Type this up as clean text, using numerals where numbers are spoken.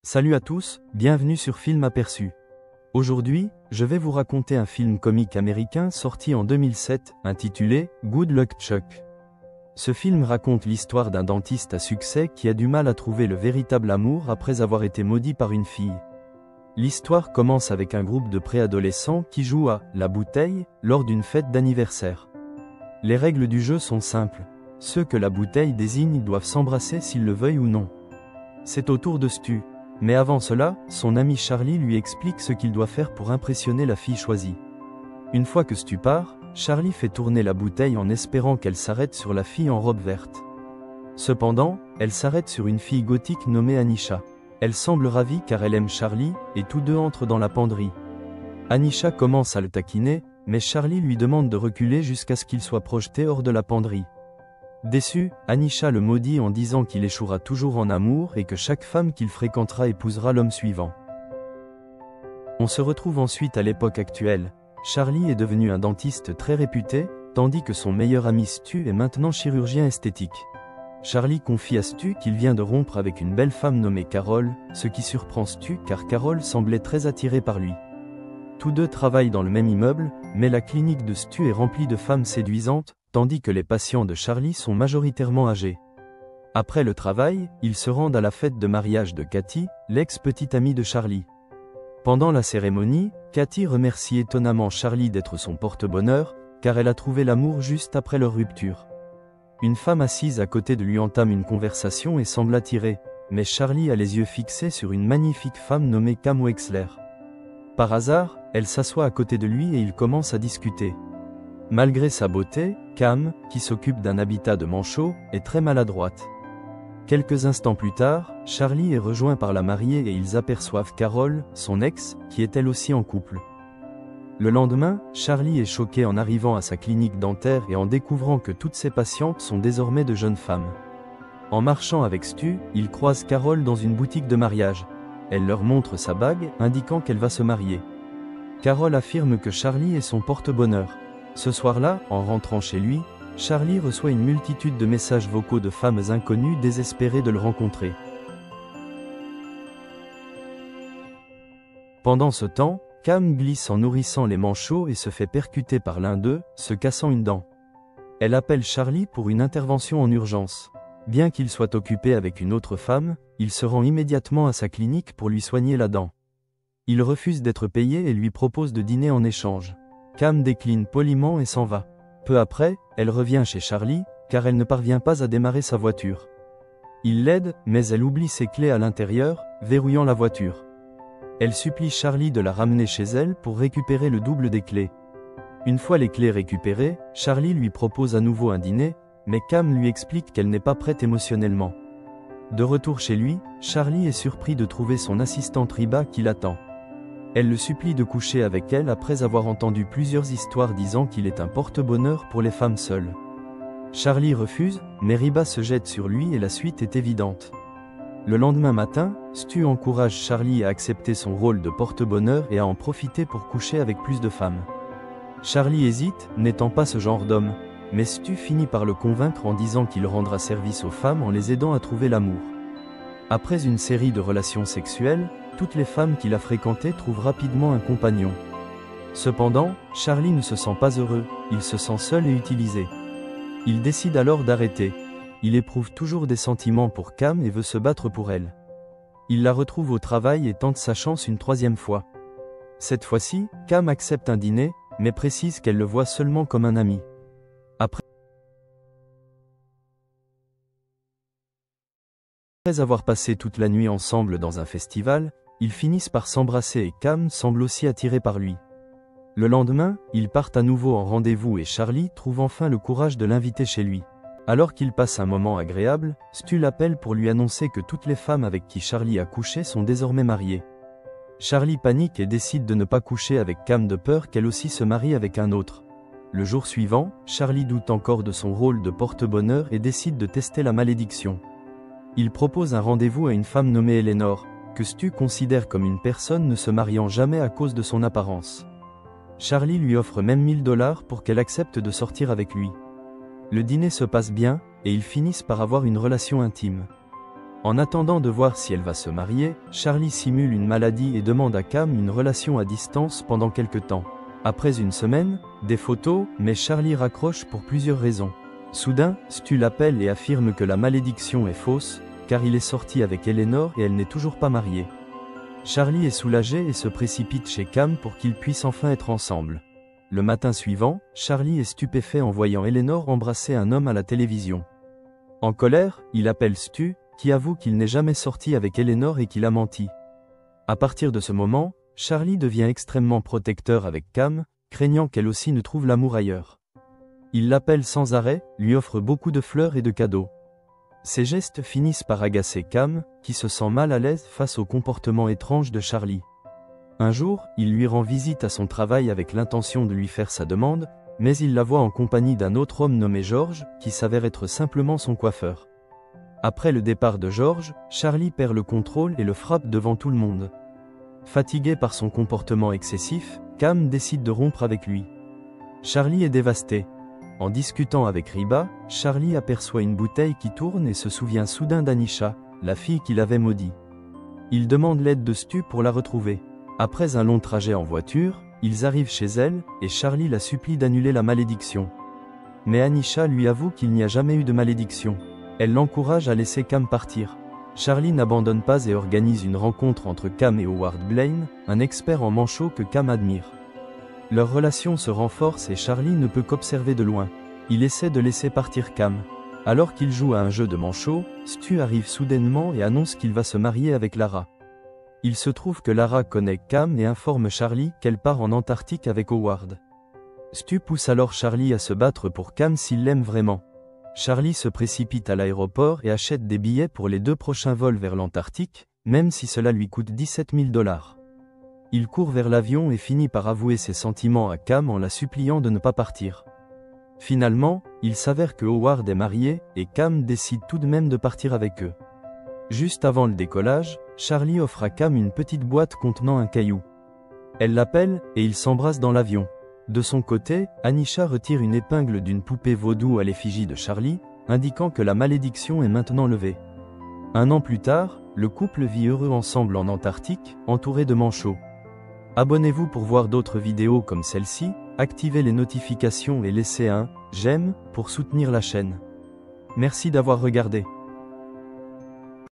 Salut à tous, bienvenue sur Film Aperçu. Aujourd'hui, je vais vous raconter un film comique américain sorti en 2007, intitulé Good Luck Chuck. Ce film raconte l'histoire d'un dentiste à succès qui a du mal à trouver le véritable amour après avoir été maudit par une fille. L'histoire commence avec un groupe de préadolescents qui jouent à la bouteille lors d'une fête d'anniversaire. Les règles du jeu sont simples. Ceux que la bouteille désigne doivent s'embrasser s'ils le veuillent ou non. C'est au tour de Stu. Mais avant cela, son ami Charlie lui explique ce qu'il doit faire pour impressionner la fille choisie. Une fois que Stu part, Charlie fait tourner la bouteille en espérant qu'elle s'arrête sur la fille en robe verte. Cependant, elle s'arrête sur une fille gothique nommée Anisha. Elle semble ravie car elle aime Charlie, et tous deux entrent dans la penderie. Anisha commence à le taquiner, mais Charlie lui demande de reculer jusqu'à ce qu'il soit projeté hors de la penderie. Déçu, Anisha le maudit en disant qu'il échouera toujours en amour et que chaque femme qu'il fréquentera épousera l'homme suivant. On se retrouve ensuite à l'époque actuelle. Charlie est devenu un dentiste très réputé, tandis que son meilleur ami Stu est maintenant chirurgien esthétique. Charlie confie à Stu qu'il vient de rompre avec une belle femme nommée Carol, ce qui surprend Stu car Carol semblait très attirée par lui. Tous deux travaillent dans le même immeuble, mais la clinique de Stu est remplie de femmes séduisantes, tandis que les patients de Charlie sont majoritairement âgés. Après le travail, ils se rendent à la fête de mariage de Cathy, l'ex-petite amie de Charlie. Pendant la cérémonie, Cathy remercie étonnamment Charlie d'être son porte-bonheur, car elle a trouvé l'amour juste après leur rupture. Une femme assise à côté de lui entame une conversation et semble attirée, mais Charlie a les yeux fixés sur une magnifique femme nommée Cam Wexler. Par hasard, elle s'assoit à côté de lui et ils commencent à discuter. Malgré sa beauté, Cam, qui s'occupe d'un habitat de manchots, est très maladroite. Quelques instants plus tard, Charlie est rejoint par la mariée et ils aperçoivent Carol, son ex, qui est elle aussi en couple. Le lendemain, Charlie est choqué en arrivant à sa clinique dentaire et en découvrant que toutes ses patientes sont désormais de jeunes femmes. En marchant avec Stu, il croise Carol dans une boutique de mariage. Elle leur montre sa bague, indiquant qu'elle va se marier. Carol affirme que Charlie est son porte-bonheur. Ce soir-là, en rentrant chez lui, Charlie reçoit une multitude de messages vocaux de femmes inconnues désespérées de le rencontrer. Pendant ce temps, Cam glisse en nourrissant les manchots et se fait percuter par l'un d'eux, se cassant une dent. Elle appelle Charlie pour une intervention en urgence. Bien qu'il soit occupé avec une autre femme, il se rend immédiatement à sa clinique pour lui soigner la dent. Il refuse d'être payé et lui propose de dîner en échange. Cam décline poliment et s'en va. Peu après, elle revient chez Charlie, car elle ne parvient pas à démarrer sa voiture. Il l'aide, mais elle oublie ses clés à l'intérieur, verrouillant la voiture. Elle supplie Charlie de la ramener chez elle pour récupérer le double des clés. Une fois les clés récupérées, Charlie lui propose à nouveau un dîner, mais Cam lui explique qu'elle n'est pas prête émotionnellement. De retour chez lui, Charlie est surpris de trouver son assistante Riba qui l'attend. Elle le supplie de coucher avec elle après avoir entendu plusieurs histoires disant qu'il est un porte-bonheur pour les femmes seules. Charlie refuse, mais Riba se jette sur lui et la suite est évidente. Le lendemain matin, Stu encourage Charlie à accepter son rôle de porte-bonheur et à en profiter pour coucher avec plus de femmes. Charlie hésite, n'étant pas ce genre d'homme, mais Stu finit par le convaincre en disant qu'il rendra service aux femmes en les aidant à trouver l'amour. Après une série de relations sexuelles, toutes les femmes qu'il a fréquentées trouvent rapidement un compagnon. Cependant, Charlie ne se sent pas heureux, il se sent seul et utilisé. Il décide alors d'arrêter. Il éprouve toujours des sentiments pour Cam et veut se battre pour elle. Il la retrouve au travail et tente sa chance une troisième fois. Cette fois-ci, Cam accepte un dîner, mais précise qu'elle le voit seulement comme un ami. Après avoir passé toute la nuit ensemble dans un festival, ils finissent par s'embrasser et Cam semble aussi attiré par lui. Le lendemain, ils partent à nouveau en rendez-vous et Charlie trouve enfin le courage de l'inviter chez lui. Alors qu'il passe un moment agréable, Stu l'appelle pour lui annoncer que toutes les femmes avec qui Charlie a couché sont désormais mariées. Charlie panique et décide de ne pas coucher avec Cam de peur qu'elle aussi se marie avec un autre. Le jour suivant, Charlie doute encore de son rôle de porte-bonheur et décide de tester la malédiction. Il propose un rendez-vous à une femme nommée Eleanor, que Stu considère comme une personne ne se mariant jamais à cause de son apparence. Charlie lui offre même $1000 pour qu'elle accepte de sortir avec lui. Le dîner se passe bien, et ils finissent par avoir une relation intime. En attendant de voir si elle va se marier, Charlie simule une maladie et demande à Cam une relation à distance pendant quelque temps. Après une semaine, des photos, mais Charlie raccroche pour plusieurs raisons. Soudain, Stu l'appelle et affirme que la malédiction est fausse, car il est sorti avec Eleanor et elle n'est toujours pas mariée. Charlie est soulagé et se précipite chez Cam pour qu'ils puissent enfin être ensemble. Le matin suivant, Charlie est stupéfait en voyant Eleanor embrasser un homme à la télévision. En colère, il appelle Stu, qui avoue qu'il n'est jamais sorti avec Eleanor et qu'il a menti. À partir de ce moment, Charlie devient extrêmement protecteur avec Cam, craignant qu'elle aussi ne trouve l'amour ailleurs. Il l'appelle sans arrêt, lui offre beaucoup de fleurs et de cadeaux. Ces gestes finissent par agacer Cam, qui se sent mal à l'aise face au comportement étrange de Charlie. Un jour, il lui rend visite à son travail avec l'intention de lui faire sa demande, mais il la voit en compagnie d'un autre homme nommé George, qui s'avère être simplement son coiffeur. Après le départ de George, Charlie perd le contrôle et le frappe devant tout le monde. Fatigué par son comportement excessif, Cam décide de rompre avec lui. Charlie est dévasté. En discutant avec Riba, Charlie aperçoit une bouteille qui tourne et se souvient soudain d'Anisha, la fille qu'il avait maudit. Il demande l'aide de Stu pour la retrouver. Après un long trajet en voiture, ils arrivent chez elle, et Charlie la supplie d'annuler la malédiction. Mais Anisha lui avoue qu'il n'y a jamais eu de malédiction. Elle l'encourage à laisser Cam partir. Charlie n'abandonne pas et organise une rencontre entre Cam et Howard Blaine, un expert en manchot que Cam admire. Leur relation se renforce et Charlie ne peut qu'observer de loin. Il essaie de laisser partir Cam. Alors qu'il joue à un jeu de manchot, Stu arrive soudainement et annonce qu'il va se marier avec Lara. Il se trouve que Lara connaît Cam et informe Charlie qu'elle part en Antarctique avec Howard. Stu pousse alors Charlie à se battre pour Cam s'il l'aime vraiment. Charlie se précipite à l'aéroport et achète des billets pour les 2 prochains vols vers l'Antarctique, même si cela lui coûte 17 000 $. Il court vers l'avion et finit par avouer ses sentiments à Cam en la suppliant de ne pas partir. Finalement, il s'avère que Howard est marié et Cam décide tout de même de partir avec eux. Juste avant le décollage, Charlie offre à Cam une petite boîte contenant un caillou. Elle l'appelle et ils s'embrassent dans l'avion. De son côté, Anisha retire une épingle d'une poupée vaudou à l'effigie de Charlie, indiquant que la malédiction est maintenant levée. 1 an plus tard, le couple vit heureux ensemble en Antarctique, entouré de manchots. Abonnez-vous pour voir d'autres vidéos comme celle-ci, activez les notifications et laissez un « j'aime » pour soutenir la chaîne. Merci d'avoir regardé.